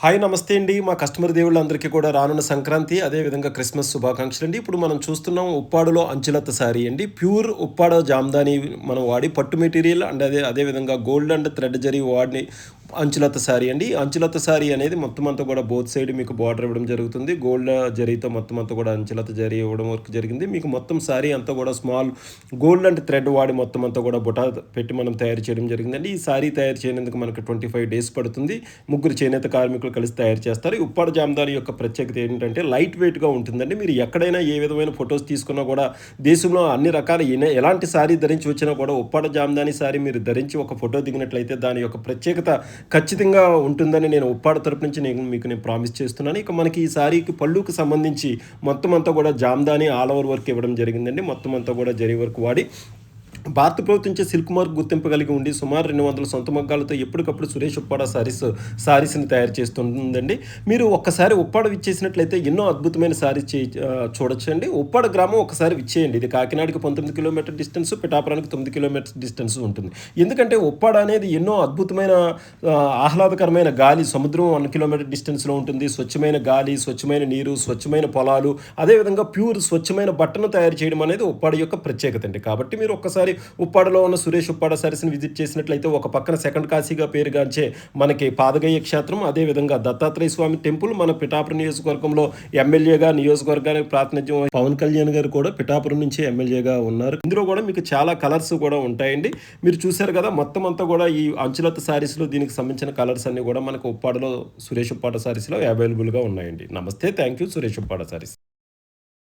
Hi నమస్తే అండి. మా కస్టమర్ దేవుళ్ళందరికీ కూడా రానున్న సంక్రాంతి, అదేవిధంగా క్రిస్మస్ శుభాకాంక్షలండి. ఇప్పుడు మనం చూస్తున్నాం ఉప్పాడలో అంచులత్త శారీ అండి. ప్యూర్ ఉప్పాడ జామ్దాని మనం వాడి పట్టు మెటీరియల్ అండ్ అదేవిధంగా గోల్డ్ అండ్ థ్రెడ్ జరీ వాడిని అంచులత్త శారీ అండి. అంచులత్త శారీ అనేది మొత్తం అంతా కూడా బోత్ సైడ్ మీకు బార్డర్ ఇవ్వడం జరుగుతుంది. గోల్డ్ జరీతో మొత్తం అంతా కూడా అంచులత్త జరీ ఇవ్వడం వర్క్ జరిగింది. మీకు మొత్తం శారీ అంతా కూడా స్మాల్ గోల్డ్ అండ్ థ్రెడ్ వాడి మొత్తం అంతా కూడా బుటా పెట్టి మనం తయారు చేయడం జరిగిందండి. ఈ శారీ తయారు చేయడానికి మనకు 25 డేస్ పడుతుంది. ముగ్గురు చేనేత కార్మికులు కలిసి తయారు చేస్తారు. ఈ ఉప్పాడ జామదాని యొక్క ప్రత్యేకత ఏంటంటే లైట్ వెయిట్‌గా ఉంటుందండి. మీరు ఎక్కడైనా ఏ విధమైన ఫోటోస్ తీసుకున్నా కూడా దేశంలో అన్ని రకాల ఎలాంటి శారీ ధరించి వచ్చినా కూడా ఉప్పాడ జామదాని శారీ మీరు ధరించి ఒక ఫోటో దిగినట్లయితే దాని యొక్క ప్రత్యేకత ఖచ్చితంగా ఉంటుందని నేను ఉప్పాడ తరపు నుంచి మీకు ప్రామిస్ చేస్తున్నాను. ఇక మనకి ఈ శారీకి పళ్ళుకి సంబంధించి మొత్తం అంతా కూడా జామదాని ఆల్ ఓవర్ వర్క్ ఇవ్వడం జరిగిందండి. మొత్తం అంతా కూడా జరీ వర్క్ వాడి భారత ప్రభుత్వం నుంచి సిల్క్ మార్క్ గుర్తింపు కలిగి ఉండి సుమారు 200 సొంత మగ్గాలతో ఎప్పటికప్పుడు సురేష్ ఉప్పాడ శారీస్ని తయారు చేస్తుందండి. మీరు ఒక్కసారి ఉప్పాడ విచ్చేసినట్లయితే ఎన్నో అద్భుతమైన శారీస్ చూడొచ్చండి. ఉప్పాడ గ్రామం ఒకసారి విచ్చేయండి. ఇది కాకినాడకి 19 కిలోమీటర్ డిస్టెన్స్, పిఠాపురానికి 9 కిలోమీటర్ డిస్టెన్స్ ఉంటుంది. ఎందుకంటే ఉప్పాడ అనేది ఎన్నో అద్భుతమైన ఆహ్లాదకరమైన గాలి, సముద్రం 1 కిలోమీటర్ డిస్టెన్స్లో ఉంటుంది. స్వచ్ఛమైన గాలి, స్వచ్ఛమైన నీరు, స్వచ్ఛమైన పొలాలు, అదేవిధంగా ప్యూర్ స్వచ్ఛమైన బట్టను తయారు చేయడం అనేది ఉప్పాడ యొక్క ప్రత్యేకత అండి. కాబట్టి మీరు ఒక్కసారి ఉప్పాడలో ఉన్న సురేష్ ఉప్పాడ శారీస్ని విజిట్ చేసినట్లయితే ఒక పక్కన సెకండ్ కాశీగా పేరుగాంచే మనకి పాదగయ్య క్షేత్రం, అదేవిధంగా దత్తాత్రేయ స్వామి టెంపుల్, మన పిఠాపురం నియోజకవర్గంలో ఎమ్మెల్యేగా నియోజకవర్గానికి ప్రాతినిధ్యం పవన్ కళ్యాణ్ గారు కూడా పిఠాపురం నుంచి ఎమ్మెల్యేగా ఉన్నారు. ఇందులో కూడా మీకు చాలా కలర్స్ కూడా ఉంటాయండి. మీరు చూశారు కదా, మొత్తం అంతా కూడా ఈ అంచులత్త శారీస్లో దీనికి సంబంధించిన కలర్స్ అన్ని కూడా మనకు ఉప్పాడలో సురేష్ ఉప్పాడ శారీస్లో అవైలబుల్గా ఉన్నాయండి. నమస్తే, థ్యాంక్ యూ సురేష్ ఉప్పాడ శారీస్.